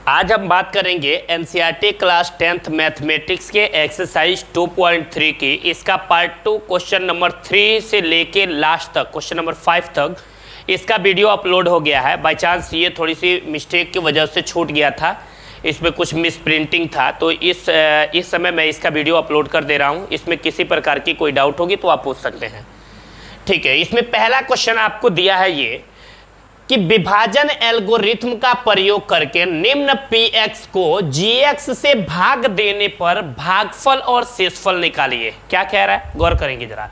आज हम बात करेंगे एनसीईआरटी क्लास 10th मैथमेटिक्स के एक्सरसाइज 2.3 की। इसका पार्ट 2 क्वेश्चन नंबर 3 से लेके लास्ट तक क्वेश्चन नंबर 5 तक इसका वीडियो अपलोड हो गया है। बाय चांस ये थोड़ी सी मिस्टेक की वजह से छूट गया था, इसमें कुछ मिस प्रिंटिंग था, तो इस समय मैं इसका वीडियो अपलोड कर दे रहा हूँ। इसमें किसी प्रकार की कोई डाउट होगी तो आप पूछ सकते हैं, ठीक है। इसमें पहला क्वेश्चन आपको दिया है ये कि विभाजन एल्गोरिथम का प्रयोग करके निम्न px को gx से भाग देने पर भागफल और शेषफल निकालिए। क्या कह रहा है, गौर करेंगे जरा।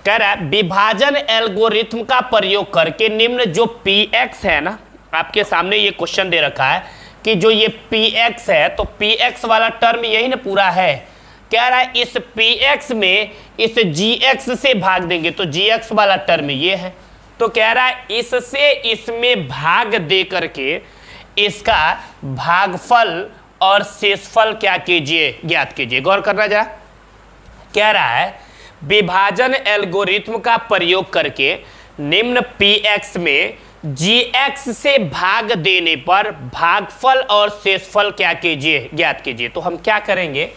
कह रहा है विभाजन एल्गोरिथम का प्रयोग करके निम्न जो px है ना, आपके सामने ये क्वेश्चन दे रखा है कि जो ये px है, तो px वाला टर्म यही ना पूरा है। कह रहा है इस px में इस gx से भाग देंगे तो gx वाला टर्म ये है, तो कह रहा है इससे इसमें भाग दे करके इसका भागफल और शेषफल क्या कीजिए, ज्ञात कीजिए। गौर करना जा, कह रहा है विभाजन एल्गोरिथम का प्रयोग करके निम्न px में gx से भाग देने पर भागफल और शेषफल क्या कीजिए, ज्ञात कीजिए। तो हम क्या करेंगे,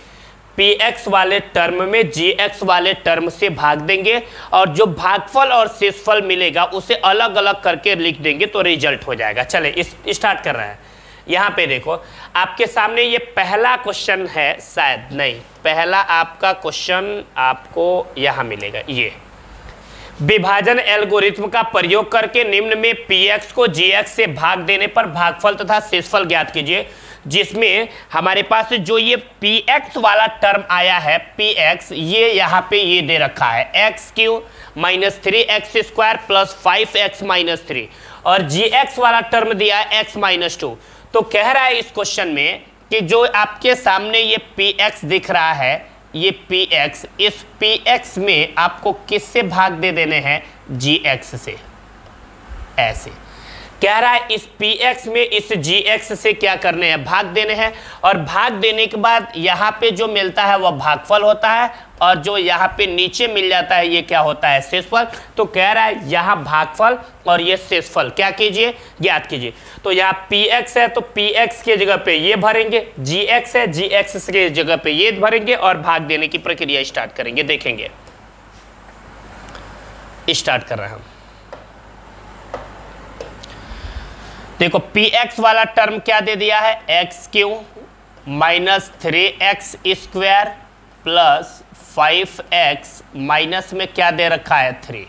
px वाले टर्म में gx वाले टर्म से भाग देंगे और जो भागफल और शेषफल मिलेगा उसे अलग अलग करके लिख देंगे तो रिजल्ट हो जाएगा। चले इस स्टार्ट कर रहे हैं। यहाँ पे देखो आपके सामने ये पहला क्वेश्चन है, शायद नहीं, पहला आपका क्वेश्चन आपको यहाँ मिलेगा। ये विभाजन एल्गोरिथम का प्रयोग करके निम्न में px को gx से भाग देने पर भागफल तथा शेषफल ज्ञात कीजिए, जिसमें हमारे पास जो ये px वाला टर्म आया है, px ये यहाँ पे ये दे रखा है x³ minus 3x square plus 5x minus 3, और gx वाला टर्म दिया है x माइनस 2। तो कह रहा है इस क्वेश्चन में कि जो आपके सामने ये px दिख रहा है, ये px, इस px में आपको किससे भाग दे देने हैं, gx से। ऐसे कह रहा है इस px में इस gx से क्या करने हैं, भाग देने हैं, और भाग देने के बाद यहाँ पे जो मिलता है वह भागफल होता है, और जो यहाँ पे नीचे मिल जाता है ये क्या होता है, शेषफल। तो कह रहा है यहाँ भागफल और ये शेषफल क्या कीजिए, ज्ञात कीजिए। तो यहाँ px है तो px के जगह पे ये भरेंगे, gx है gx के जगह पे ये भरेंगे, और भाग देने की प्रक्रिया स्टार्ट करेंगे। देखेंगे, स्टार्ट कर रहे हैं हम। देखो px वाला टर्म क्या दे दिया है, x³ minus 3x square plus 5x minus में क्या दे रखा है 3,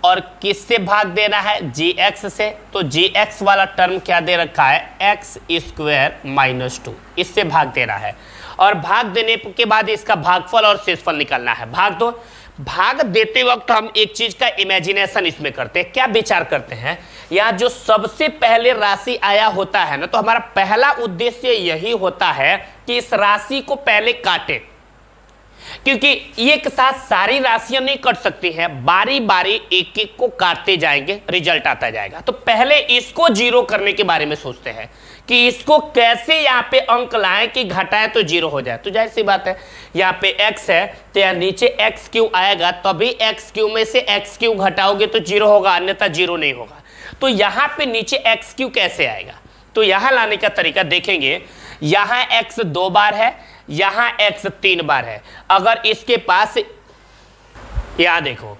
और किससे भाग देना है, gx से। तो gx वाला टर्म क्या दे रखा है, x² माइनस 2, इससे भाग देना है, और भाग देने के बाद इसका भागफल और शेषफल निकालना है। भाग दो, भाग देते वक्त हम एक चीज का इमेजिनेशन इसमें करते हैं, क्या विचार करते हैं, यहाँ जो सबसे पहले राशि आया होता है ना, तो हमारा पहला उद्देश्य यही होता है कि इस राशि को पहले काटें, क्योंकि एक साथ सारी राशियां नहीं कट सकती हैं, बारी बारी एक एक को काटते जाएंगे, रिजल्ट आता जाएगा। तो पहले इसको जीरो करने के बारे में सोचते हैं कि इसको कैसे यहाँ पे अंक लाएं कि घटाएं तो जीरो हो जाए। तो जाहिर सी बात है, यहाँ पे x है तो यहाँ नीचे x³ आएगा, तभी x³ में से x³ घटाओगे तो जीरो होगा, अन्यथा जीरो नहीं होगा। तो यहाँ पे नीचे x³ कैसे आएगा, तो यहाँ लाने का तरीका देखेंगे। यहाँ x 2 बार है, यहाँ x 3 बार है। अगर इसके पास, यहाँ देखो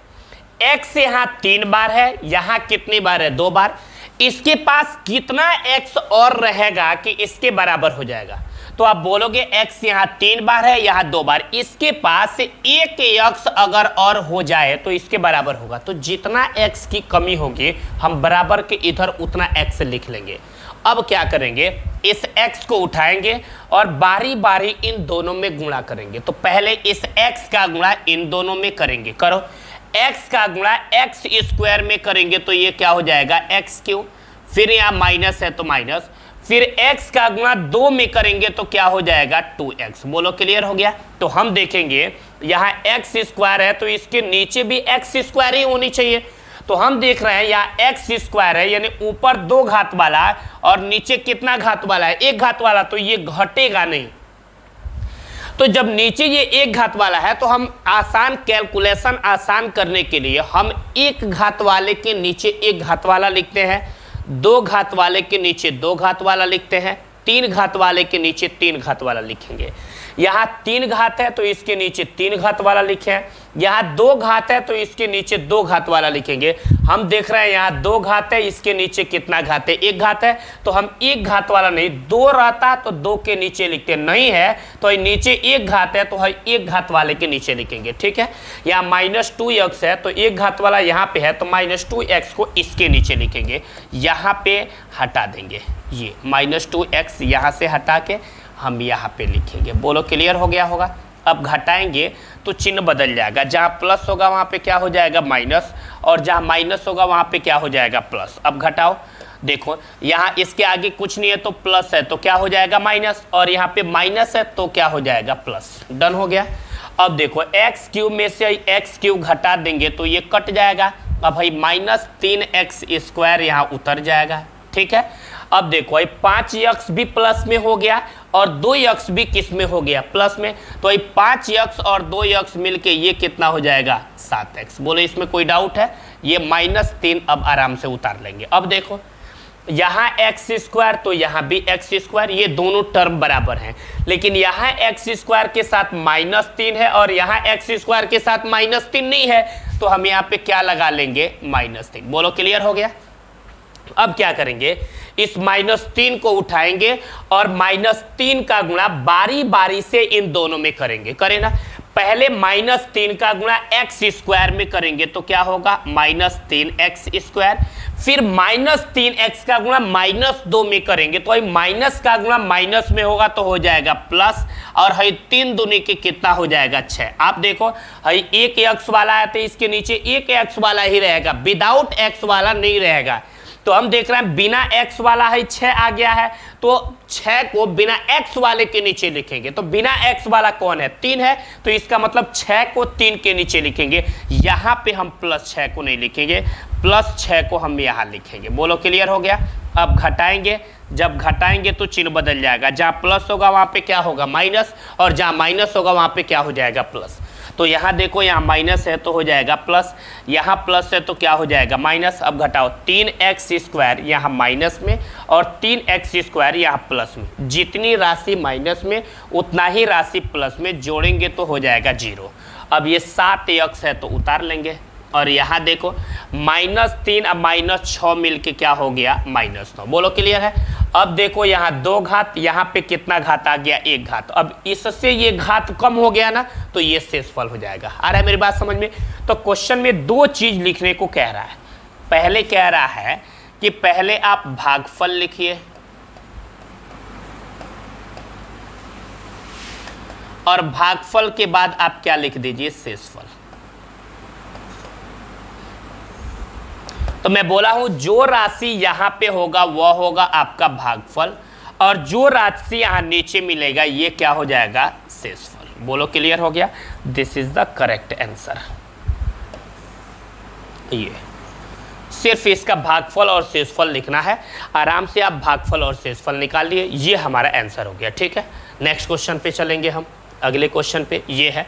x यहाँ 3 बार है, यहाँ कितनी बार है, 2 बार। इसके पास कितना x और रहेगा कि इसके बराबर हो जाएगा, तो आप बोलोगे x यहाँ 3 बार है, यहाँ 2 बार, इसके पास एक x अगर और हो जाए तो इसके बराबर होगा। तो जितना x की कमी होगी हम बराबर के इधर उतना x लिख लेंगे। अब क्या करेंगे, इस x को उठाएंगे और बारी बारी इन दोनों में गुणा करेंगे। तो पहले इस x का गुणा इन दोनों में करेंगे, करो। x का गुणा x² में करेंगे तो ये क्या हो जाएगा, x³, फिर यहाँ माइनस है तो माइनस, फिर x का गुणा 2 में करेंगे तो क्या हो जाएगा, 2x। बोलो क्लियर हो गया। तो हम देखेंगे यहाँ x² है तो इसके नीचे भी x² ही होनी चाहिए। तो हम देख रहे हैं यहाँ x² है, यानी ऊपर 2 घात वाला है और नीचे कितना घात वाला है, 1 घात वाला, तो ये घटेगा नहीं। तो जब नीचे ये 1 घात वाला है तो हम आसान कैलकुलेशन आसान करने के लिए हम 1 घात वाले के नीचे 1 घात वाला लिखते हैं, 2 घात वाले के नीचे 2 घात वाला लिखते हैं, 3 घात वाले के नीचे 3 घात वाला लिखेंगे। यहाँ 3 घात है तो इसके नीचे 3 घात वाला लिखें। यहाँ 2 घात है तो इसके नीचे 2 घात वाला लिखेंगे। हम देख रहे हैं यहाँ 2 घात है, इसके नीचे कितना घात है, 1 घात है, तो हम 1 घात वाला नहीं, 2 रहता तो 2 के नीचे लिखते, नहीं है तो नीचे 1 घात है तो हम 1 घात वाले के नीचे लिखेंगे। ठीक है, यहाँ -2x है तो 1 घात वाला यहाँ पे है तो -2x को इसके नीचे लिखेंगे, यहाँ पे हटा देंगे। ये -2x यहाँ से हटा के हम यहाँ पे लिखेंगे। बोलो क्लियर हो गया होगा। अब घटाएंगे तो चिन्ह बदल जाएगा, जहाँ प्लस होगा वहाँ पे क्या हो जाएगा माइनस, और जहाँ माइनस होगा वहाँ पे क्या हो जाएगा प्लस। अब घटाओ, देखो यहाँ इसके आगे कुछ नहीं है तो प्लस है तो क्या हो जाएगा माइनस, और यहाँ पे माइनस है तो क्या हो जाएगा प्लस। डन हो गया। अब देखो x³ में से x³ घटा देंगे तो ये कट जाएगा। अब भाई -3x² यहाँ उतर जाएगा। ठीक है, अब देखो 5x भी प्लस में हो गया और 2x भी किस में हो गया प्लस में, तो 5x और 2x मिलके ये कितना हो जाएगा 7x। बोले इसमें कोई डाउट है, ये -3 अब आराम से उतार लेंगे। अब देखो यहाँ x² तो यहाँ भी x², ये दोनों टर्म बराबर हैं, लेकिन यहाँ x² के साथ -3 है और यहाँ x² के साथ -3 नहीं है, तो हम यहाँ पे क्या लगा लेंगे -3। बोलो क्लियर हो गया। अब क्या करेंगे, इस -3 को उठाएंगे और -3 का गुणा बारी बारी से इन दोनों में करेंगे। करें ना, पहले -3 का गुणा x² में करेंगे तो क्या होगा -3x², फिर -3x का गुणा -2 में करेंगे तो भाई माइनस का गुणा माइनस में होगा तो हो जाएगा प्लस, और है 3 दूनी के कितना हो जाएगा 6। आप देखो है 1x वाला है तो इसके नीचे 1x वाला ही रहेगा, विदाउट x वाला नहीं रहेगा। तो हम देख रहे हैं बिना x वाला है 6 आ गया है, तो 6 को बिना x वाले के नीचे लिखेंगे। तो बिना x वाला कौन है 3 है, तो इसका मतलब 6 को 3 के नीचे लिखेंगे। यहाँ पे हम +6 को नहीं लिखेंगे, +6 को हम यहाँ लिखेंगे। बोलो क्लियर हो गया। अब घटाएंगे, जब घटाएंगे तो चिन्ह बदल जाएगा, जहाँ प्लस होगा वहाँ पे क्या होगा माइनस, और जहाँ माइनस होगा वहाँ पे क्या हो जाएगा प्लस। तो यहाँ देखो यहाँ माइनस है तो हो जाएगा प्लस, यहाँ प्लस है तो क्या हो जाएगा माइनस। अब घटाओ 3x² यहाँ माइनस में और 3x² यहाँ प्लस में, जितनी राशि माइनस में उतना ही राशि प्लस में जोड़ेंगे तो हो जाएगा 0। अब ये 7x है तो उतार लेंगे, और यहाँ देखो -3 अब -6 मिलके क्या हो गया -9। बोलो क्लियर है। अब देखो यहाँ 2 घात, यहाँ पे कितना घात आ गया 1 घात। अब इससे ये घात कम हो गया ना तो ये शेषफल हो जाएगा। आ रहा है मेरी बात समझ में। तो क्वेश्चन में 2 चीज लिखने को कह रहा है। पहले कह रहा है कि पहले आप भागफल लिखिए और भागफल के बाद आप क्या लिख दीजिए शेषफल। तो मैं बोला हूं जो राशि यहां पे होगा वह होगा आपका भागफल, और जो राशि यहां नीचे मिलेगा ये क्या हो जाएगा शेषफल। बोलो क्लियर हो गया। This is the correct answer. ये सिर्फ इसका भागफल और शेषफल लिखना है, आराम से आप भागफल और शेषफल निकाल लिए, ये हमारा आंसर हो गया। ठीक है, नेक्स्ट क्वेश्चन पे चलेंगे हम। अगले क्वेश्चन पे ये है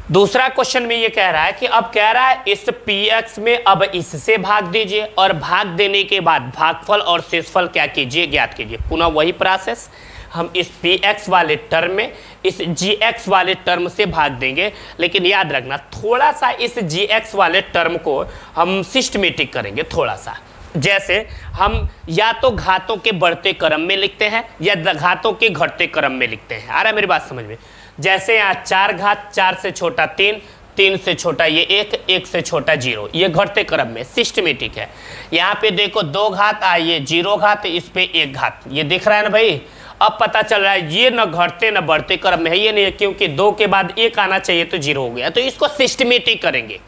दूसरा क्वेश्चन में ये कह रहा है कि अब कह रहा है इस px में अब इससे भाग दीजिए, और भाग देने के बाद भागफल और शेषफल क्या कीजिए ज्ञात कीजिए। पुनः वही प्रोसेस, हम इस px वाले टर्म में इस gx वाले टर्म से भाग देंगे, लेकिन याद रखना थोड़ा सा इस gx वाले टर्म को हम सिस्टमेटिक करेंगे थोड़ा सा। जैसे हम या तो घातों के बढ़ते क्रम में लिखते हैं या घातों के घटते क्रम में लिखते हैं। आ रहा है मेरी बात समझ में। जैसे यहाँ 4 घात, 4 से छोटा 3, 3 से छोटा ये 1, 1 से छोटा 0, ये घटते क्रम में सिस्टमेटिक है। यहाँ पे देखो 2 घात आइए 0 घात, इस पे 1 घात, ये दिख रहा है ना भाई। अब पता चल रहा है ये न घटते न बढ़ते क्रम में है, ये नहीं है, क्योंकि 2 के बाद 1 आना चाहिए तो 0 हो गया। तो इसको सिस्टमेटिक करेंगे,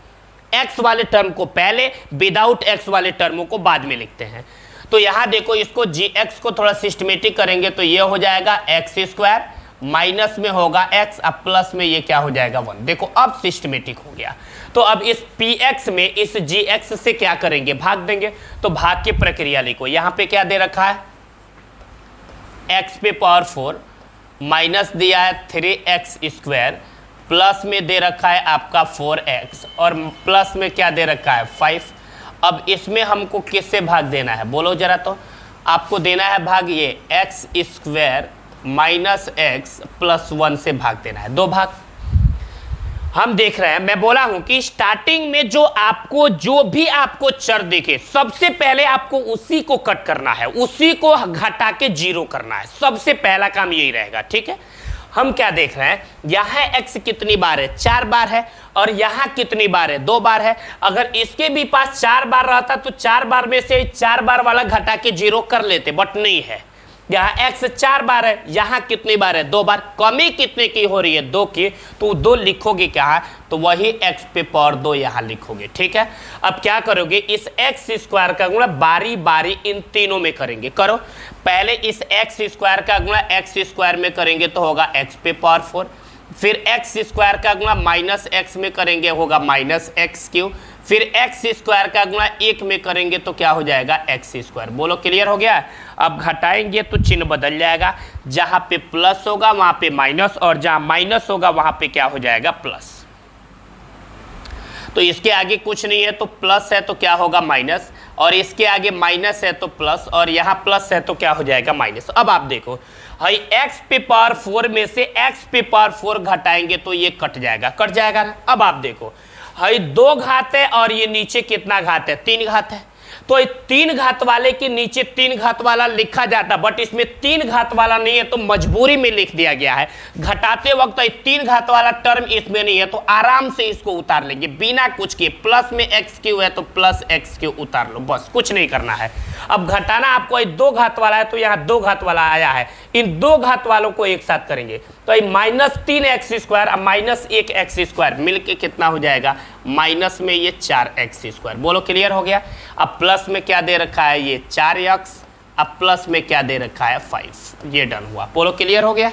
x वाले टर्म को पहले, विदाउट x वाले टर्मों को बाद में लिखते हैं। तो यहाँ देखो इसको gx को थोड़ा सिस्टमेटिक करेंगे तो ये हो जाएगा x², माइनस में होगा x, अब प्लस में ये क्या हो जाएगा 1। देखो अब सिस्टमेटिक हो गया। तो अब इस px में इस gx से क्या करेंगे भाग देंगे। तो भाग की प्रक्रिया लिखो। यहाँ पे क्या दे रखा है x पे पावर 4, माइनस दिया है 3x², प्लस में दे रखा है आपका 4x, और प्लस में क्या दे रखा है 5। अब इसमें हमको किससे भाग देना है बोलो जरा। तो आपको देना है भाग ये x square minus x plus 1 से भाग देना है, 2 भाग। हम देख रहे हैं, मैं बोला हूं कि स्टार्टिंग में जो भी आपको चर दिखे सबसे पहले आपको उसी को कट करना है, उसी को घटा के 0 करना है, सबसे पहला काम यही रहेगा। ठीक है, हम क्या देख रहे हैं, यहां x कितनी बार है, 4 बार है, और यहां कितनी बार है, 2 बार है। अगर इसके भी पास 4 बार रहता तो 4 बार में से 4 बार वाला घटा के 0 कर लेते, बट नहीं है। यहाँ x 4 बार है, यहाँ कितनी बार है, 2 बार। कमी कितने की हो रही है, 2 की, तो 2 लिखोगे क्या, तो वही x पे पावर 2 यहाँ लिखोगे। ठीक है, अब क्या करोगे, इस x स्क्वायर का गुणा बारी बारी इन तीनों में करेंगे। करो, पहले इस x स्क्वायर का गुणा x स्क्वायर में करेंगे तो होगा x पे पावर 4, फिर x स्क्वायर का गुणा माइनस x में करेंगे होगा माइनस एक्स क्यू, फिर x स्क्वायर का गुणा 1 में करेंगे तो क्या हो जाएगा, x स्क्वायर। बोलो क्लियर हो गया। अब घटाएंगे तो चिन्ह बदल जाएगा, जहां पे प्लस होगा वहां पे माइनस, और जहां माइनस होगा वहां पे क्या हो जाएगा, प्लस। तो इसके आगे कुछ नहीं है तो प्लस है तो क्या होगा, माइनस, और इसके आगे माइनस है तो प्लस, और यहाँ प्लस है तो क्या हो जाएगा, माइनस। अब आप देखो, हाई x पे पावर 4 में से x पे पावर 4 घटाएंगे तो ये कट जाएगा ना। अब आप देखो, हाई 2 घात है और ये नीचे कितना घात है, 3 घात है, तो 3 घात वाले के नीचे 3 घात वाला लिखा जाता, बट इसमें 3 घात वाला नहीं है तो मजबूरी में लिख दिया गया है। घटाते वक्त 3 घात वाला टर्म इसमें नहीं है तो आराम से इसको उतार लेंगे बिना कुछ किए। प्लस में एक्स क्यू है तो प्लस एक्स क्यू उतार लो, बस, कुछ नहीं करना है। अब घटाना आपको 2 घात वाला है तो यहाँ 2 घात वाला आया है, इन 2 घात वालों को एक साथ करेंगे तो माइनस 3x स्क्वायर और माइनस 1x स्क्वायर मिलके कितना हो जाएगा, माइनस में ये 4x स्क्वायर। बोलो क्लियर हो गया। अब प्लस में क्या दे रखा है, ये 4x, अब प्लस में क्या दे रखा है, 5। ये डन हुआ। बोलो क्लियर हो गया।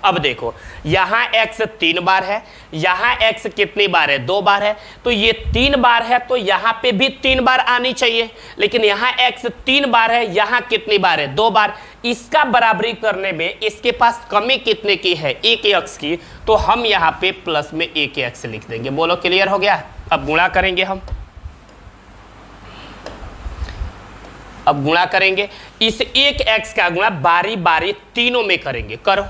अब देखो, यहाँ x 3 बार है, यहाँ x कितनी बार है, 2 बार है, तो ये 3 बार है तो यहाँ पे भी 3 बार आनी चाहिए, लेकिन यहाँ x 3 बार है, यहाँ कितनी बार है, 2 बार। इसका बराबरी करने में इसके पास कमी कितने की है, 1x की, तो हम यहाँ पे प्लस में 1x लिख देंगे। बोलो क्लियर हो गया। अब गुणा करेंगे हम, अब गुणा करेंगे, इस 1x का गुणा बारी बारी तीनों में करेंगे। करो,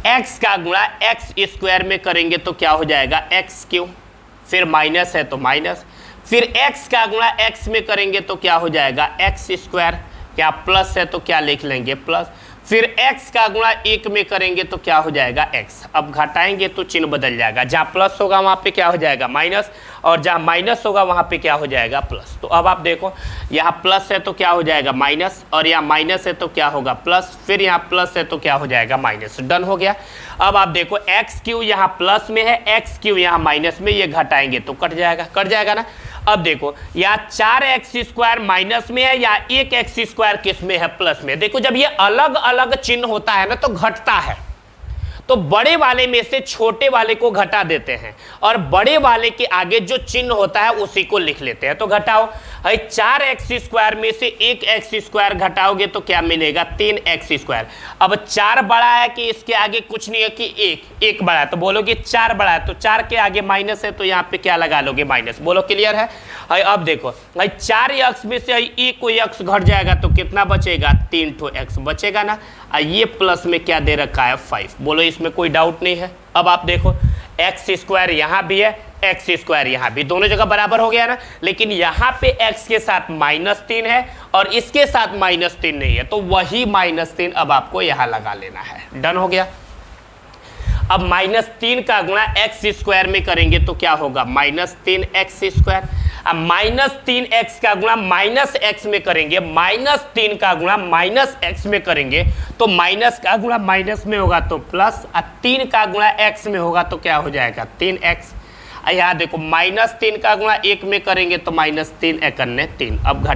x का गुणा एक्स स्क्वायर में करेंगे तो क्या हो जाएगा, एक्स क्यू, फिर माइनस है तो माइनस, फिर x का गुणा x में करेंगे तो क्या हो जाएगा, एक्स स्क्वायर, क्या प्लस है तो क्या लिख लेंगे, प्लस, फिर x का गुणा 1 में करेंगे तो क्या हो जाएगा, x। अब घटाएंगे तो चिन्ह बदल जाएगा, जहाँ प्लस होगा वहाँ पे क्या हो जाएगा, माइनस, और जहाँ माइनस होगा वहाँ पे क्या हो जाएगा, प्लस। तो अब आप देखो, यहाँ प्लस है तो क्या हो जाएगा, माइनस, और यहाँ माइनस है तो क्या होगा, प्लस, फिर यहाँ प्लस है तो क्या हो जाएगा, माइनस। डन हो गया। अब आप देखो, एक्स क्यू यहाँ प्लस में है, एक्स क्यू यहाँ माइनस में, ये घटाएंगे तो कट जाएगा ना। अब देखो, या 4x स्क्वायर माइनस में है या 1x स्क्वायर किस में है, प्लस में। देखो, जब ये अलग अलग चिन्ह होता है ना तो घटता है, तो बड़े वाले में से छोटे वाले को घटा देते हैं और बड़े वाले के आगे जो चिन्ह होता है उसी को लिख लेते हैं। तो घटाओ, 4x स्क्वायर में से 1x स्क्वायर घटाओगे तो क्या मिलेगा, 3x स्क्वायर। अब 4 बड़ा है कि इसके आगे कुछ नहीं है कि 1 बड़ा है, तो बोलोगे 4 बड़ा है, तो 4 के आगे माइनस है तो यहाँ पे क्या लगा लोगे, माइनस। बोलो क्लियर है। अब देखो, 4x में से एक को x घट जाएगा तो कितना बचेगा, 3 ठो x बचेगा ना। ये प्लस में क्या दे रखा है, 5। बोलो इसमें कोई डाउट नहीं है। अब आप देखो, एक्स स्क्वायर यहाँ भी है, एक्स स्क्वायर यहाँ भी, दोनों जगह बराबर हो गया ना, लेकिन यहाँ पे x के साथ -3 है और इसके साथ -3 नहीं है, तो वही -3 अब आपको यहाँ लगा लेना है। डन हो गया। अब -3 का गुणा एक्स स्क्वायर में करेंगे तो क्या होगा, -3x स्क्वायर। अब -3x का गुणा -x में करेंगे, -3 का गुणा -x में करेंगे तो माइनस का गुणा माइनस में होगा तो प्लस, और 3 का गुणा x में होगा तो क्या हो जाएगा, 3x। यहाँ देखो, -3 का गुणा 1 में करेंगे तो -3 एकन्ने 3। अब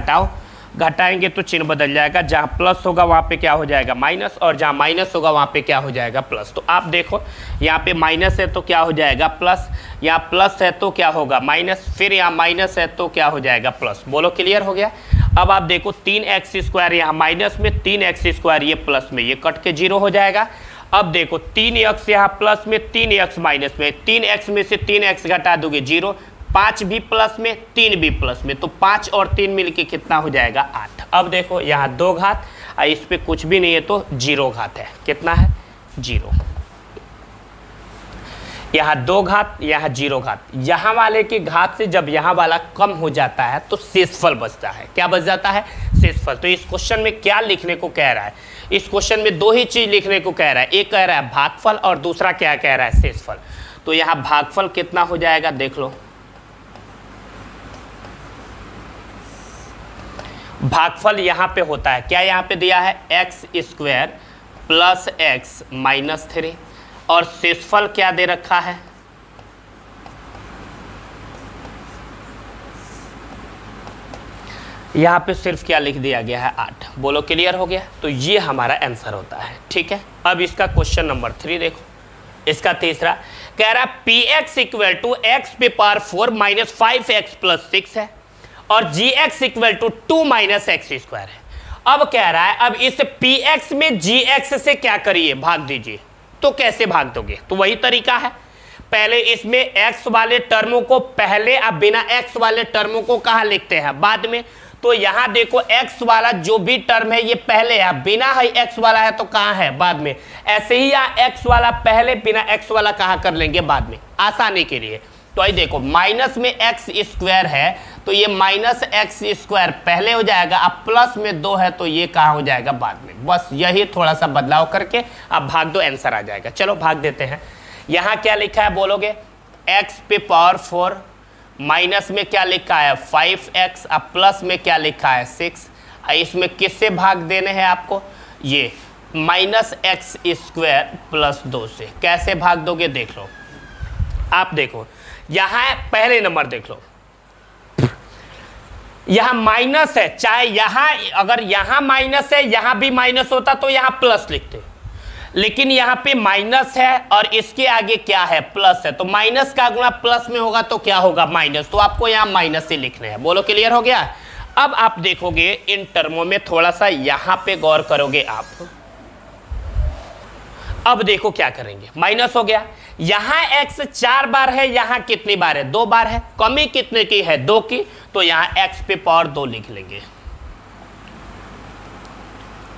घटाएंगे तो चिन्ह बदल जाएगा, जहाँ प्लस होगा वहाँ पे क्या हो जाएगा, माइनस, और जहाँ माइनस होगा वहाँ पे क्या हो जाएगा, प्लस। तो आप देखो, यहाँ पे माइनस है तो क्या हो जाएगा, प्लस, यहाँ प्लस है तो क्या होगा, माइनस, फिर यहाँ माइनस है तो क्या हो जाएगा, प्लस। बोलो क्लियर हो गया। अब आप देखो, 3x स्क्वायर यहाँ माइनस में, 3x स्क्वायर ये प्लस में, ये कट के 0 हो जाएगा। अब देखो, 3x यहाँ प्लस में, 3x माइनस में, 3x में से 3x घटा दोगे 0, 5 भी प्लस में, 3 भी प्लस में, तो 5 और 3 मिलके कितना हो जाएगा, 8। अब देखो यहाँ 2 घात और इस पे कुछ भी नहीं है तो 0 घात है। कितना है? 0। यहाँ 2 घात, यहाँ 0 घात। यहाँ वाले के घात से जब यहाँ वाला कम हो जाता है तो शेषफल बचता है। क्या बच जाता है? शेषफल। तो इस क्वेश्चन में क्या लिखने को कह रहा है? इस क्वेश्चन में 2 ही चीज लिखने को कह रहा है। एक कह रहा है भागफल और दूसरा क्या कह रहा है? शेषफल। तो यहाँ भागफल कितना हो जाएगा देख लो। भागफल यहाँ पे होता है क्या? यहाँ पे दिया है x² + x - 3 और शेषफल क्या दे रखा है? यहाँ पे सिर्फ क्या लिख दिया गया है? 8। बोलो क्लियर हो गया? तो ये हमारा आंसर होता है। ठीक है, अब इसका क्वेश्चन नंबर 3 देखो। इसका तीसरा कह रहा है px = x⁴ - 5x + 6 है और gx = 2 - x² है। अब कह रहा है अब इस px में gx से क्या करिए? भाग दीजिए। तो कैसे भाग दोगे? तो वही तरीका है, पहले इसमें x वाले टर्मों को पहले, अब बिना x वाले टर्मों को कहाँ लिखते हैं? बाद में। तो यहाँ देखो x वाला जो भी टर्म है ये पहले है, बिना है x वाला है तो कहाँ है? बाद में। ऐसे ही यहाँ x वाला पहले, बिना x वाला कहाँ कर लेंगे? बाद में, आसानी के लिए। तो आई देखो माइनस में x² है तो ये -x² पहले हो जाएगा, अब प्लस में 2 है तो ये कहाँ हो जाएगा? बाद में। बस यही थोड़ा सा बदलाव करके अब भाग दो, आंसर आ जाएगा। चलो भाग देते हैं। यहाँ क्या लिखा है बोलोगे? x⁴ माइनस में क्या लिखा है? 5x, अब प्लस में क्या लिखा है? 6। इसमें किससे भाग देने हैं आपको? ये -x² + 2 से। कैसे भाग दोगे देख लो। आप देखो यहाँ पहले नंबर देख लो, यहाँ माइनस है, चाहे यहाँ अगर यहाँ माइनस है यहाँ भी माइनस होता तो यहाँ प्लस लिखते, लेकिन यहाँ पे माइनस है और इसके आगे क्या है? प्लस है। तो माइनस का गुणा प्लस में होगा तो क्या होगा? माइनस। तो आपको यहाँ माइनस से लिखने हैं। बोलो क्लियर हो गया? अब आप देखोगे इन टर्मों में थोड़ा सा यहाँ पे गौर करोगे आप। अब देखो क्या करेंगे, माइनस हो गया। यहाँ x 4 बार है, यहाँ कितनी बार है? 2 बार है। कमी कितने की है? 2 की। तो यहाँ x⁴ लिख लेंगे।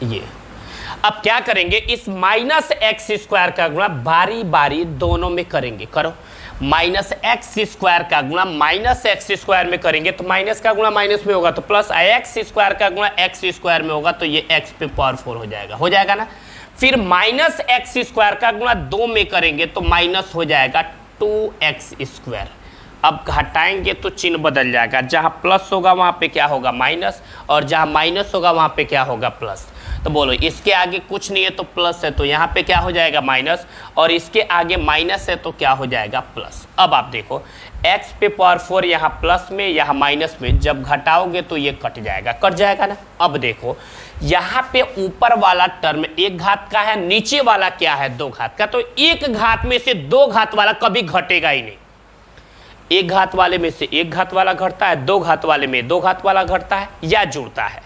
ये अब क्या करेंगे? इस -x² का गुणा बारी बारी दोनों में करेंगे। करो। -x² का गुणा -x² में करेंगे तो माइनस का गुणा माइनस में होगा तो प्लस, x² का गुणा x² में होगा तो ये x⁴ हो जाएगा। हो जाएगा ना? फिर -x² का गुणा 2 में करेंगे तो माइनस हो जाएगा 2x²। अब हटाएंगे तो चिन्ह बदल जाएगा, जहाँ प्लस होगा वहाँ पे क्या होगा? माइनस, और जहाँ माइनस होगा वहाँ पे क्या होगा? प्लस। तो बोलो इसके आगे कुछ नहीं है तो प्लस है, तो यहाँ पे क्या हो जाएगा? माइनस, और इसके आगे माइनस है तो क्या हो जाएगा? प्लस। अब आप देखो x⁴ यहाँ प्लस में, यहाँ माइनस में, जब घटाओगे तो ये कट जाएगा। कट जाएगा ना? अब देखो यहाँ पे ऊपर वाला टर्म 1 घात का है, नीचे वाला क्या है? 2 घात का। तो 1 घात में से 2 घात वाला कभी घटेगा ही नहीं। 1 घात वाले में से 1 घात वाला घटता है, 2 घात वाले में 2 घात वाला घटता है या जुड़ता है।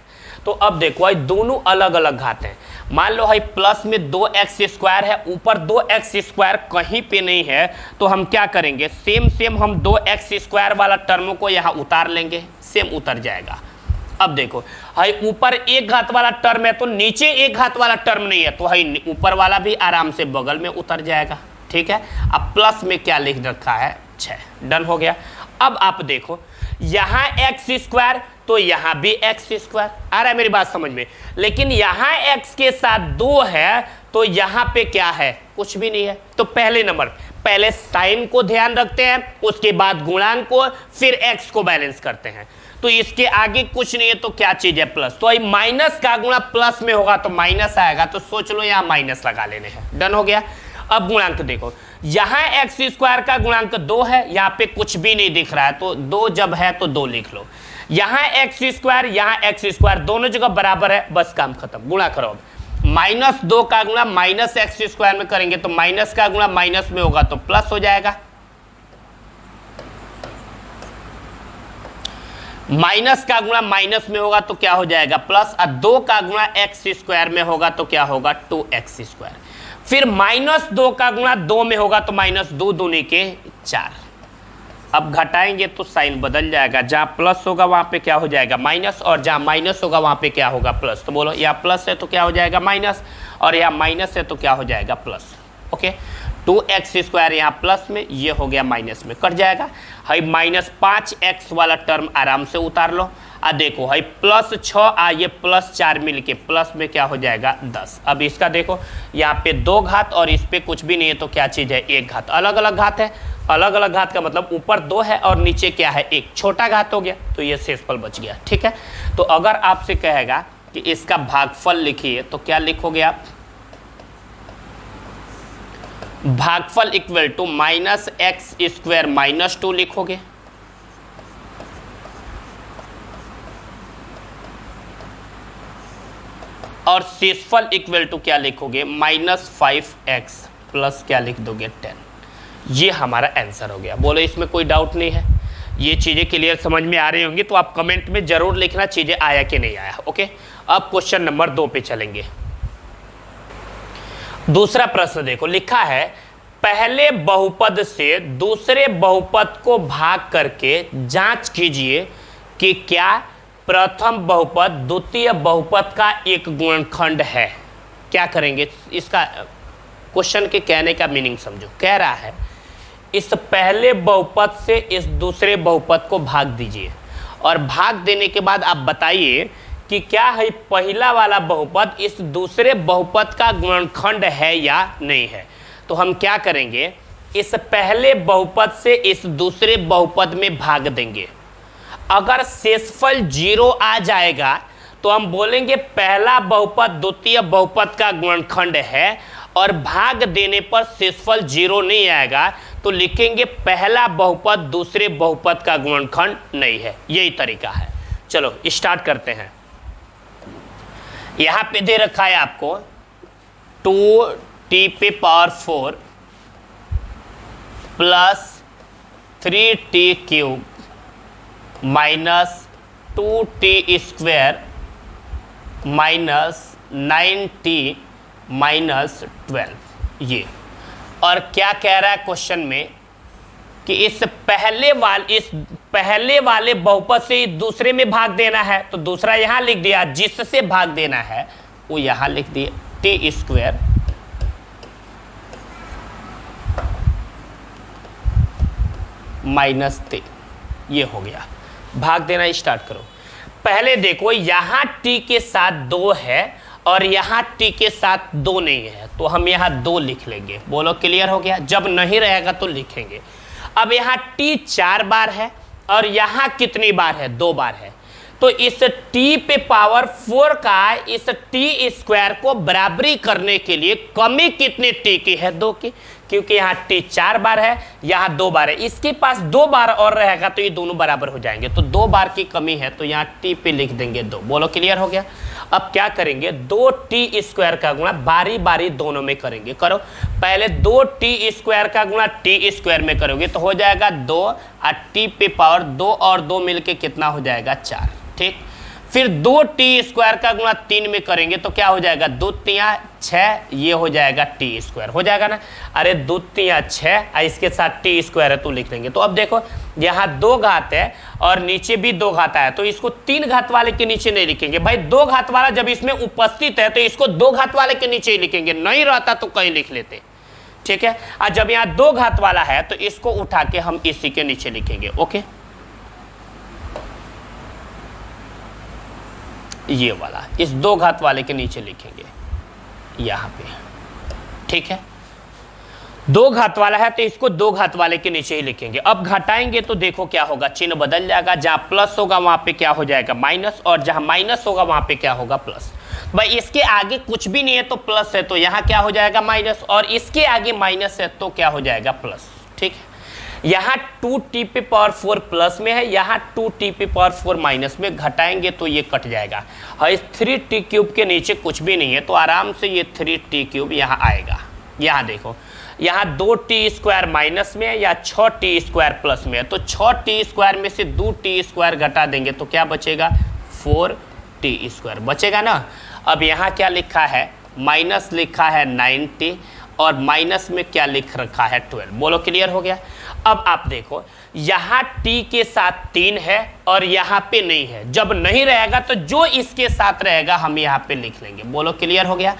तो अब देखो भाई दोनों अलग अलग घात हैं। मान लो भाई प्लस में 2x² है, ऊपर 2x² कहीं पे नहीं है, तो हम क्या करेंगे? सेम हम 2x² वाला टर्मों को यहाँ उतार लेंगे, सेम उतर जाएगा। अब देखो भाई ऊपर 1 घात वाला टर्म है तो नीचे 1 घात वाला टर्म नहीं है, तो भाई ऊपर वाला भी आराम से बगल में उतर जाएगा। ठीक है, अब प्लस में क्या लिख रखा है? 6। डन हो गया। अब आप देखो यहाँ x² तो यहाँ भी x²। आ रहा है मेरी बात समझ में? लेकिन यहाँ x के साथ 2 है तो यहाँ पे क्या है? कुछ भी नहीं है। तो पहले नंबर, पहले साइन को ध्यान रखते हैं, उसके बाद गुणांक को, फिर x को बैलेंस करते हैं। तो इसके आगे कुछ नहीं है तो क्या चीज है? प्लस। तो माइनस का गुणा प्लस में होगा तो माइनस आएगा, तो सोच लो यहाँ माइनस लगा लेने हैं। डन हो गया। अब गुणांक देखो, यहाँ x² का गुणांक 2 है, यहाँ पे कुछ भी नहीं दिख रहा है तो 2 जब है तो 2 लिख लो। यहाँ x², यहाँ x² दोनों जगह बराबर है, बस काम खत्म। गुणा करो। अब -2 का गुणा -x² में करेंगे तो माइनस का गुणा माइनस में होगा तो प्लस हो जाएगा। माइनस का गुणा माइनस में होगा तो क्या हो जाएगा? प्लस। और 2 का गुणा x² में होगा तो क्या होगा? 2x²। फिर -2 का गुणा 2 में होगा तो -2 दूनी के 4। अब घटाएंगे तो साइन बदल जाएगा, जहाँ प्लस होगा वहाँ पे क्या हो जाएगा माइनस, और जहाँ माइनस होगा वहाँ पे क्या होगा प्लस। तो बोलो यहाँ प्लस है तो क्या हो जाएगा माइनस, और यहाँ माइनस है तो क्या हो जाएगा प्लस। ओके, 2x² यहाँ प्लस में, ये हो गया माइनस में, कट जाएगा। हाई -5x वाला टर्म आराम से उतार लो। देखो हाई +6 ये +4 मिल के प्लस में क्या हो जाएगा 10। अब इसका देखो यहाँ पे 2 घात और इस पे कुछ भी नहीं है तो क्या चीज़ है 1 घात। अलग अलग घात है, अलग अलग घात का मतलब ऊपर 2 है और नीचे क्या है 1, छोटा घात हो गया तो ये शेषफल बच गया। ठीक है, तो अगर आपसे कहेगा कि इसका भागफल लिखिए तो क्या लिखोगे आप, भागफल इक्वल टू -x² -2 लिखोगे। और शेषफल इक्वल टू क्या लिखोगे -5x प्लस क्या लिख दोगे 10। ये हमारा आंसर हो गया। बोलो इसमें कोई डाउट नहीं है, ये चीज़ें क्लियर समझ में आ रही होंगी तो आप कमेंट में जरूर लिखना चीज़ें आया कि नहीं आया। ओके, अब क्वेश्चन नंबर 2 पे चलेंगे। दूसरा प्रश्न देखो, लिखा है पहले बहुपद से दूसरे बहुपद को भाग करके जांच कीजिए कि क्या प्रथम बहुपद द्वितीय बहुपद का एक गुणनखंड है। क्या करेंगे, इसका क्वेश्चन के कहने का मीनिंग समझो। कह रहा है इस पहले बहुपद से इस दूसरे बहुपद को भाग दीजिए और भाग देने के बाद आप बताइए कि क्या है पहला वाला बहुपद इस दूसरे बहुपद का गुणनखंड है या नहीं है। तो हम क्या करेंगे, इस पहले बहुपद से इस दूसरे बहुपद में भाग देंगे। अगर शेषफल 0 आ जाएगा तो हम बोलेंगे पहला बहुपद द्वितीय बहुपद का गुणनखंड है, और भाग देने पर शेषफल 0 नहीं आएगा तो लिखेंगे पहला बहुपद दूसरे बहुपद का गुणनखंड नहीं है। यही तरीका है। चलो स्टार्ट करते हैं। यहां पे दे रखा है आपको 2t⁴ plus 3t³ -2t² -9t -12। ये और क्या कह रहा है क्वेश्चन में कि इस पहले वाले बहुपद से दूसरे में भाग देना है, तो दूसरा यहां लिख दिया, जिससे भाग देना है वो यहां लिख दिया t² -3। ये हो गया, भाग देना स्टार्ट करो। पहले देखो यहां t के साथ 2 है और यहां t के साथ 2 नहीं है, तो हम यहां 2 लिख लेंगे। बोलो क्लियर हो गया। जब नहीं रहेगा तो लिखेंगे। अब यहां t 4 बार है और यहां कितनी बार है 2 बार है, तो इस t⁴ का इस t² को बराबरी करने के लिए कमी कितने t की है 2 की, क्योंकि यहाँ t 4 बार है यहाँ 2 बार है, इसके पास 2 बार और रहेगा तो ये दोनों बराबर हो जाएंगे। तो 2 बार की कमी है तो यहाँ t पे लिख देंगे 2। बोलो क्लियर हो गया। अब क्या करेंगे, 2t² का गुणा बारी बारी दोनों में करेंगे। करो, पहले 2t² का गुणा t² में करोगे तो हो जाएगा 2 और t⁴ 2 और 2 मिलके कितना हो जाएगा 4। ठीक, फिर 2t² का गुणा 3 में करेंगे तो क्या हो जाएगा 2 तिया 6, ये हो जाएगा t² हो जाएगा ना। अरे 2 तिया 6 इसके साथ t² है तो लिख लेंगे। तो अब देखो यहाँ 2 घात है और नीचे भी 2 घात है, तो इसको 3 घात वाले के नीचे नहीं लिखेंगे भाई। 2 घात वाला जब इसमें उपस्थित है तो इसको 2 घात वाले के नीचे ही लिखेंगे, नहीं रहता तो कहीं लिख लेते। ठीक है, और जब यहाँ 2 घात वाला है तो इसको उठा के हम इसी के नीचे लिखेंगे। ओके, ये वाला इस 2 घात वाले के नीचे लिखेंगे यहाँ पे। ठीक है, 2 घात वाला है तो इसको 2 घात वाले के नीचे ही लिखेंगे। अब घटाएंगे तो देखो क्या होगा, चिन्ह बदल जाएगा। जहाँ प्लस होगा वहां पे क्या हो जाएगा माइनस, और जहाँ माइनस होगा वहां पे क्या होगा प्लस। भाई इसके आगे कुछ भी नहीं है तो प्लस है, तो यहाँ क्या हो जाएगा माइनस, और इसके आगे माइनस है तो क्या हो जाएगा प्लस। ठीक है, यहाँ 2t⁴ प्लस में है, यहाँ 2t⁴ माइनस में, घटाएंगे तो ये कट जाएगा। और इस 3t³ के नीचे कुछ भी नहीं है तो आराम से ये 3t³ यहाँ आएगा। यहाँ देखो, यहाँ 2t² माइनस में है या 6t² प्लस में है, तो 6t² में से 2t² घटा देंगे तो क्या बचेगा 4t² बचेगा ना। अब यहाँ क्या लिखा है, माइनस लिखा है 9t और माइनस में क्या लिख रखा है 12। बोलो क्लियर हो गया। अब आप देखो यहाँ t के साथ 3 है और यहाँ पे नहीं है, जब नहीं रहेगा तो जो इसके साथ रहेगा हम यहाँ पे लिख लेंगे। बोलो क्लियर हो गया।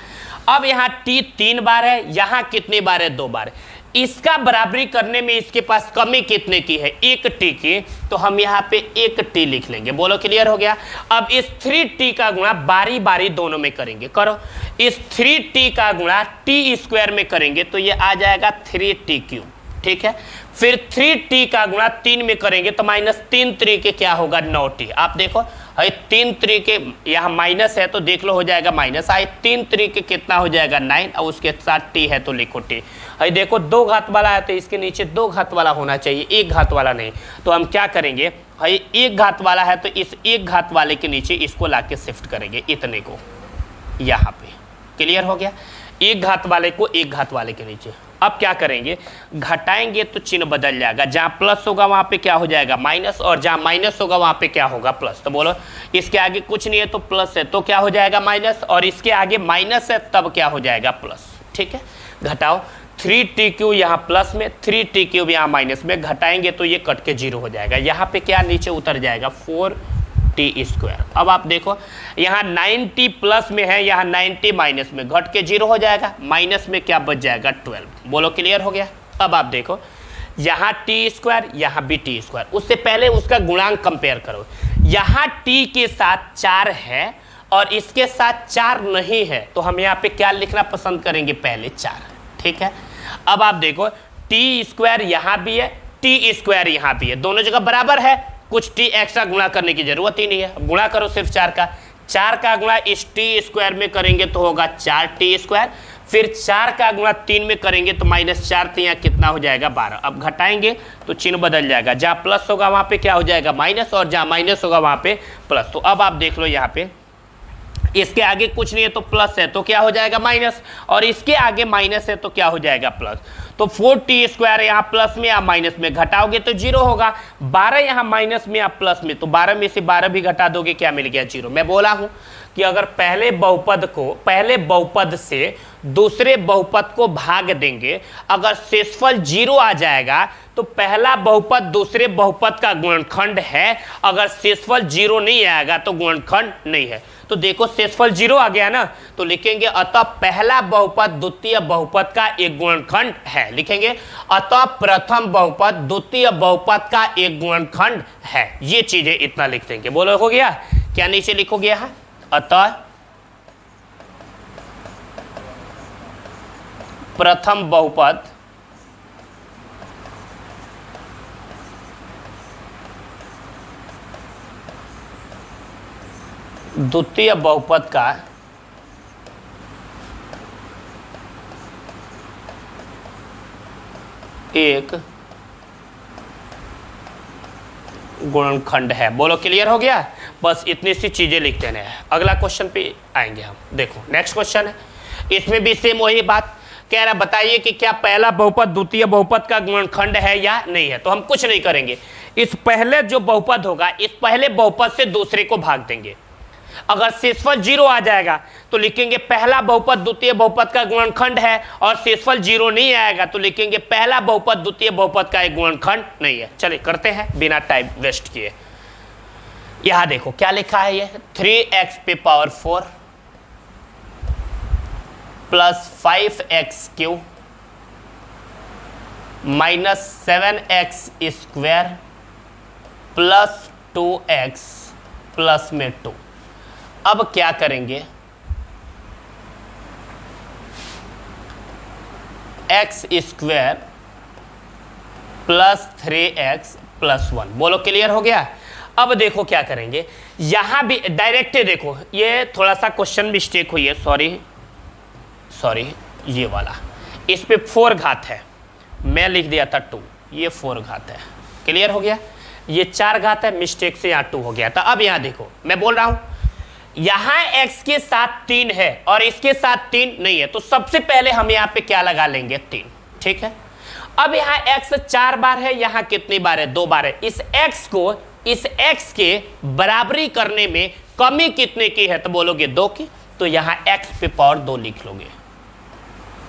अब यहाँ t 3 बार है, यहाँ कितनी बार है 2 बार। इसका बराबरी करने में इसके पास कमी कितने की है 1 t की, तो हम यहाँ पे 1 t लिख लेंगे। बोलो क्लियर हो गया। अब इस 3t का गुणा बारी बारी दोनों में करेंगे, करो। इस 3t का गुणा t स्क्वायर में करेंगे तो ये आ जाएगा 3t क्यूब, ठीक है। फिर 3t का गुणा 3 में करेंगे तो माइनस 3 3 के क्या होगा 9t। आप देखो है 3 3 के यहाँ माइनस है तो देख लो हो जाएगा माइनस, आए 3 3 के कितना हो जाएगा 9 और उसके साथ t है तो लिखो t। है देखो 2 घात वाला है तो इसके नीचे 2 घात वाला होना चाहिए, 1 घात वाला नहीं। तो हम क्या करेंगे, है 1 घात वाला है तो इस 1 घात वाले के नीचे इसको लाके शिफ्ट करेंगे, इतने को यहाँ पे। क्लियर हो गया। 1 घात वाले को 1 घात वाले के नीचे। अब क्या करेंगे, घटाएंगे तो चिन्ह बदल जाएगा, जहाँ प्लस होगा वहाँ पे क्या हो जाएगा माइनस, और जहाँ माइनस होगा वहाँ पे क्या होगा प्लस। तो बोलो इसके आगे कुछ नहीं है तो प्लस है तो क्या हो जाएगा माइनस, और इसके आगे माइनस है तब क्या हो जाएगा प्लस, ठीक है। घटाओ 3t क्यूब यहाँ प्लस में, 3t क्यूब यहाँ माइनस में, घटाएंगे तो ये कट के 0 हो जाएगा। यहाँ पे क्या नीचे उतर जाएगा 4t स्क्वायर। अब आप देखो यहाँ 9t प्लस में है, यहाँ 9t माइनस में, घट के 0 हो जाएगा, माइनस में क्या बच जाएगा 12। बोलो क्लियर हो गया। अब आप देखो यहाँ t स्क्वायर, यहाँ भी t स्क्वायर। उससे पहले उसका गुणांक कंपेयर करो। यहाँ t के साथ 4 है और इसके साथ 4 नहीं है, तो हम यहाँ पे क्या लिखना पसंद करेंगे, पहले 4, ठीक है। अब आप देखो t स्क्वायर यहाँ भी है, t स्क्वायर यहाँ भी है, दोनों जगह बराबर है, कुछ t एक्स्ट्रा गुणा करने की जरूरत ही नहीं है। गुणा करो सिर्फ 4 का गुणा इस t स्क्वायर में करेंगे तो होगा 4t स्क्वायर, फिर 4 का गुणा 3 में करेंगे तो माइनस 4 तो यहाँ कितना हो जाएगा 12। अब घटाएंगे तो चिन्ह बदल जाएगा, जहाँ प्लस होगा वहाँ पे क्या हो जाएगा माइनस, और जहाँ माइनस होगा वहाँ पे प्लस। तो अब आप देख लो यहाँ पे इसके आगे कुछ नहीं है तो प्लस है तो क्या हो जाएगा माइनस, और इसके आगे माइनस है तो क्या हो जाएगा प्लस। तो 4t स्क्वायर यहाँ प्लस में या माइनस में घटाओगे तो 0 होगा, 12 यहाँ माइनस में या प्लस में, तो 12 में से 12 भी घटा दोगे क्या मिल गया 0। मैं बोला हूँ कि अगर पहले बहुपद से दूसरे बहुपद को भाग देंगे, अगर शेषफल 0 आ जाएगा तो पहला बहुपद दूसरे बहुपद का गुणनखंड है, अगर शेषफल 0 नहीं आएगा तो गुणनखंड नहीं है। तो देखो शेषफल 0 आ गया ना, तो लिखेंगे अतः पहला बहुपद द्वितीय बहुपद का एक गुणनखंड है, लिखेंगे अतः प्रथम बहुपद द्वितीय बहुपद का एक गुणनखंड है। ये चीजें इतना लिख देंगे। बोलो हो गया। क्या नीचे लिखोगे यहाँ, अतः प्रथम बहुपद द्वितीय बहुपद का एक गुणनखंड है। बोलो क्लियर हो गया। बस इतनी सी चीजें लिख देने हैं। अगला क्वेश्चन पे आएंगे हम। देखो नेक्स्ट क्वेश्चन है, इसमें भी सेम वही बात कह रहा, बताइए कि क्या पहला बहुपद द्वितीय बहुपद का गुणनखंड है या नहीं है। तो हम कुछ नहीं करेंगे, इस पहले जो बहुपद होगा इस पहले बहुपद से दूसरे को भाग देंगे। अगर शेषफल 0 आ जाएगा तो लिखेंगे पहला बहुपद द्वितीय बहुपद का गुणनखंड है, और शेषफल 0 नहीं आएगा तो लिखेंगे पहला बहुपद द्वितीय बहुपद का एक गुणनखंड नहीं है। चलिए करते हैं बिना टाइम वेस्ट किए। यहां देखो क्या लिखा है, ये 3x पे power 4 plus 5x cube minus 7x square plus 2x plus में 2। अब क्या करेंगे, x square plus 3x plus 1। बोलो क्लियर हो गया। अब देखो क्या करेंगे, यहां भी डायरेक्ट देखो, ये थोड़ा सा क्वेश्चन मिस्टेक हुई है, सॉरी ये वाला, इस पे 4 घात है, मैं लिख दिया था 2, ये 4 घात है। क्लियर हो गया। ये 4 घात है, मिस्टेक से यहाँ 2 हो गया था। अब यहाँ देखो मैं बोल रहा हूं यहां x के साथ 3 है और इसके साथ 3 नहीं है, तो सबसे पहले हम यहाँ पे क्या लगा लेंगे 3, ठीक है। अब यहाँ x 4 बार है, यहाँ कितनी बार है 2 बार है। इस x को इस x के बराबरी करने में कमी कितने की है, तो बोलोगे 2 की, तो यहाँ x पे पावर 2 लिख लोगे,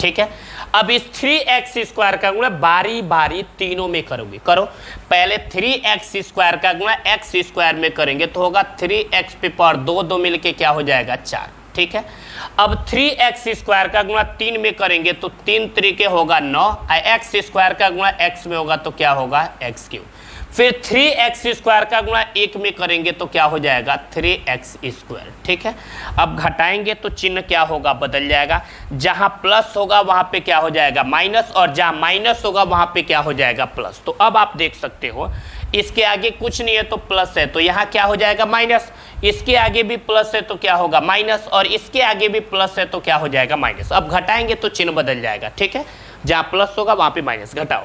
ठीक है। अब इस 3x² का गुणा बारी बारी तीनों में करोगे। करो, पहले 3x² का गुणा x² में करेंगे तो होगा 3x पे पावर 2, 2 मिलके क्या हो जाएगा 4। ठीक है, अब 3x² का गुणा 3 में करेंगे तो 3 तरीके होगा 9, x² का गुणा x में होगा तो क्या होगा x3। फिर 3x² का गुणा 1 में करेंगे तो क्या हो जाएगा 3x²। ठीक है, अब घटाएंगे तो चिन्ह क्या होगा, बदल जाएगा। जहां प्लस होगा वहां पे क्या हो जाएगा माइनस, और जहां माइनस होगा वहां पे क्या हो जाएगा प्लस। तो अब आप देख सकते हो इसके आगे कुछ नहीं है तो प्लस है, तो यहाँ क्या हो जाएगा माइनस, इसके आगे भी प्लस है तो क्या होगा माइनस, और इसके आगे भी प्लस है तो क्या हो जाएगा माइनस। अब घटाएंगे तो चिन्ह बदल जाएगा। ठीक है, जहां प्लस होगा वहां पे माइनस। घटाओ,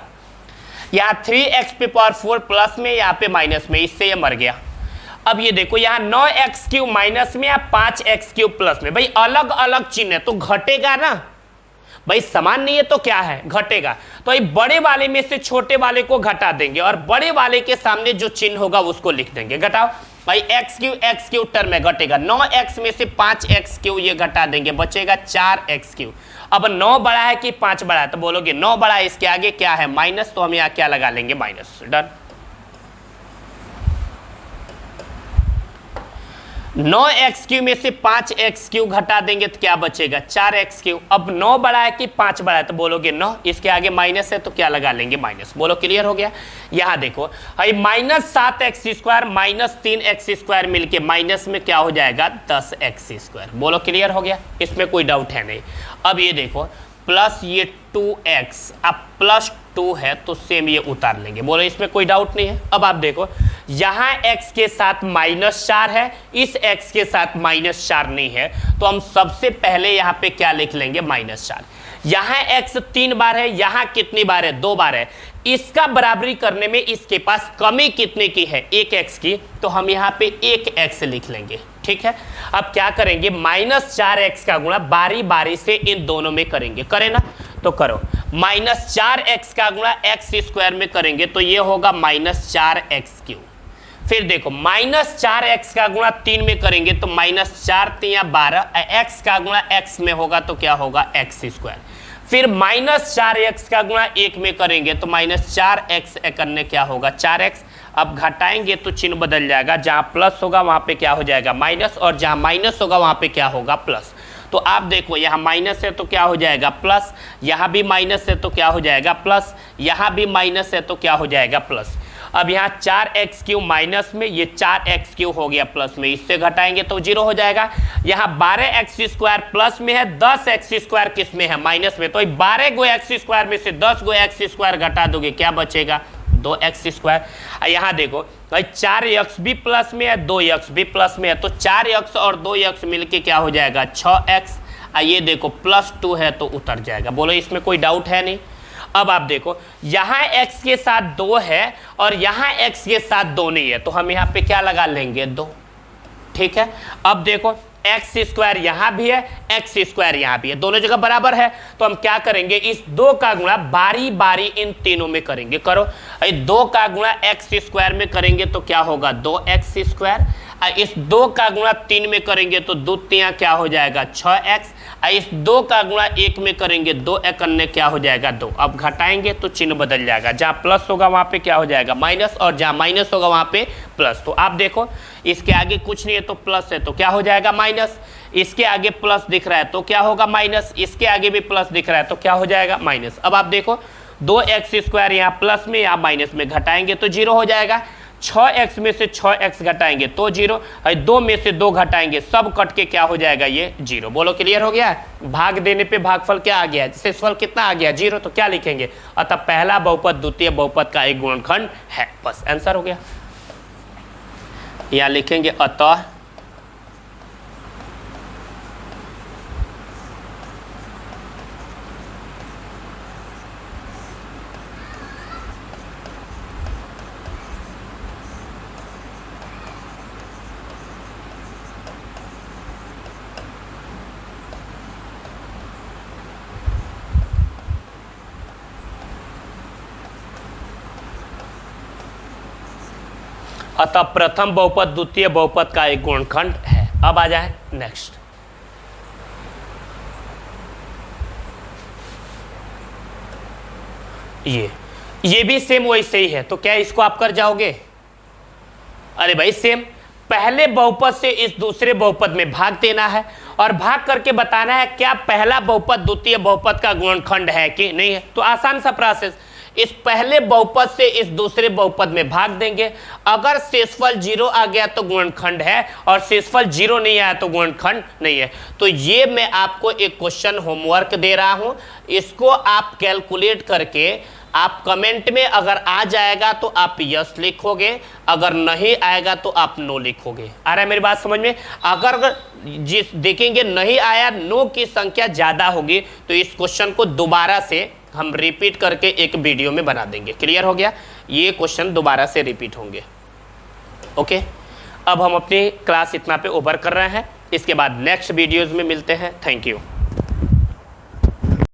यहाँ 3x पे पावर 4 प्लस में, यहाँ पे माइनस में, इससे ये मर गया। अब ये देखो यहाँ 9x³ माइनस में या 5x³ प्लस में, भाई अलग अलग चिन्ह है तो घटेगा ना, भाई समान नहीं है तो क्या है घटेगा। तो ये बड़े वाले में से छोटे वाले को घटा देंगे और बड़े वाले के सामने जो चिन्ह होगा उसको लिख देंगे। घटाओ भाई, x³ टर्म में घटेगा, 9x में से 5x³ ये घटा देंगे, बचेगा 4x³। अब 9 बड़ा है कि 5 बड़ा है, तो बोलोगे 9 बड़ा है, इसके आगे क्या है माइनस, तो हम यहाँ क्या लगा लेंगे माइनस। डन। 9x³ में से 5x³ घटा देंगे तो क्या बचेगा 4x³। अब 9 बड़ा है कि 5 बड़ा है, तो बोलोगे 9, इसके आगे माइनस है तो क्या लगा लेंगे माइनस। बोलो क्लियर हो गया। यहाँ देखो भाई -7x² माइनस 3x² मिलके माइनस में क्या हो जाएगा 10x²। बोलो क्लियर हो गया, इसमें कोई डाउट है नहीं। अब ये देखो प्लस ये 2x, अब प्लस 2 है तो सेम ये उतार लेंगे। बोलो इसमें कोई डाउट नहीं है। अब आप देखो यहाँ x के साथ -4 है, इस x के साथ -4 नहीं है, तो हम सबसे पहले यहाँ पे क्या लिख लेंगे -4। यहाँ x 3 बार है, यहाँ कितनी बार है 2 बार है, इसका बराबरी करने में इसके पास कमी कितने की है 1x की, तो हम यहाँ पे 1x लिख लेंगे। ठीक है, अब क्या करेंगे -4x का गुणा बारी बारी से इन दोनों में करेंगे। करें ना, तो करो। -4x का गुणा x² में करेंगे तो ये होगा -4x³। फिर देखो -4x का गुणा 3 में करेंगे तो -4 × 12, x का गुणा x में होगा तो क्या होगा x²। फिर -4x का गुणा 1 में करेंगे तो -4x करने क्या होगा 4x। अब घटाएंगे तो चिन्ह बदल जाएगा, जहां प्लस होगा वहां पे क्या हो जाएगा माइनस, और जहां माइनस होगा वहां पे क्या होगा प्लस। तो आप देखो यहाँ माइनस है तो क्या हो जाएगा प्लस, यहाँ भी माइनस है तो क्या हो जाएगा प्लस, यहाँ भी माइनस है तो क्या हो जाएगा प्लस। अब यहाँ 4x³ माइनस में, ये 4x³ हो गया प्लस में, इससे घटाएंगे तो 0 हो जाएगा। यहाँ 12x² प्लस में है, 10x² किस में है माइनस में, तो 12 गो x² में से 10 गो x² घटा दोगे क्या बचेगा 2x²। यहाँ देखो भाई 4x भी प्लस में है, 2x भी प्लस में है, तो 4x और 2x मिलके क्या हो जाएगा 6x। ये देखो +2 है तो उतर जाएगा। बोलो इसमें कोई डाउट है नहीं। अब आप देखो यहाँ x के साथ 2 है और यहाँ x के साथ 2 नहीं है, तो हम यहाँ पे क्या लगा लेंगे 2। ठीक है, अब देखो x² यहाँ भी है, x² यहाँ भी है, दोनों जगह बराबर है, तो हम क्या करेंगे इस 2 का गुणा बारी बारी इन तीनों में करेंगे। करो, 2 का गुणा x² में करेंगे तो क्या होगा 2x²। इस 2 का गुणा 3 में करेंगे तो 2 तिया क्या हो जाएगा 6x। इस 2 का गुणा 1 में करेंगे 2 करने क्या हो जाएगा 2। अब घटाएंगे तो चिन्ह बदल जाएगा, जहाँ प्लस होगा वहाँ पे क्या हो जाएगा माइनस, और जहाँ माइनस होगा वहाँ पे प्लस। तो आप देखो इसके आगे कुछ नहीं है तो प्लस है तो क्या हो जाएगा माइनस, इसके आगे प्लस दिख रहा है तो क्या होगा माइनस, इसके आगे भी प्लस दिख रहा है तो क्या हो जाएगा माइनस। अब आप देखो 2x² यहाँ प्लस में या माइनस में, घटाएंगे तो 0 हो जाएगा। 6x में से 6x घटाएंगे तो 0, 2 में से 2 घटाएंगे सब कट के क्या हो जाएगा ये 0। बोलो क्लियर हो गया। भाग देने पे भागफल क्या आ गया, शेषफल कितना आ गया 0, तो क्या लिखेंगे अतः पहला बहुपद द्वितीय बहुपद का एक गुणनखंड है। बस आंसर हो गया। यहाँ लिखेंगे अतः प्रथम बहुपद द्वितीय बहुपद का एक गुणनखंड है। अब आ जाए नेक्स्ट। ये भी सेम वैसे ही है, तो क्या इसको आप कर जाओगे? अरे भाई सेम, पहले बहुपद से इस दूसरे बहुपद में भाग देना है और भाग करके बताना है क्या पहला बहुपद द्वितीय बहुपद का गुणनखंड है कि नहीं है। तो आसान सा प्रोसेस, इस पहले बहुपद से इस दूसरे बहुपद में भाग देंगे, अगर शेषफल 0 आ गया तो गुणनखंड है और शेषफल 0 नहीं आया तो गुणनखंड नहीं है। तो ये मैं आपको एक क्वेश्चन होमवर्क दे रहा हूं, इसको आप कैलकुलेट करके आप कमेंट में अगर आ जाएगा तो आप यस लिखोगे, अगर नहीं आएगा तो आप नो लिखोगे। आ रहा है मेरी बात समझ में? अगर जिस देखेंगे नहीं आया, नो की संख्या ज़्यादा होगी, तो इस क्वेश्चन को दोबारा से हम रिपीट करके एक वीडियो में बना देंगे। क्लियर हो गया? ये क्वेश्चन दोबारा से रिपीट होंगे। ओके, अब हम अपनी क्लास इतना पे ओवर कर रहे हैं, इसके बाद नेक्स्ट वीडियोज़ में मिलते हैं। Thank you.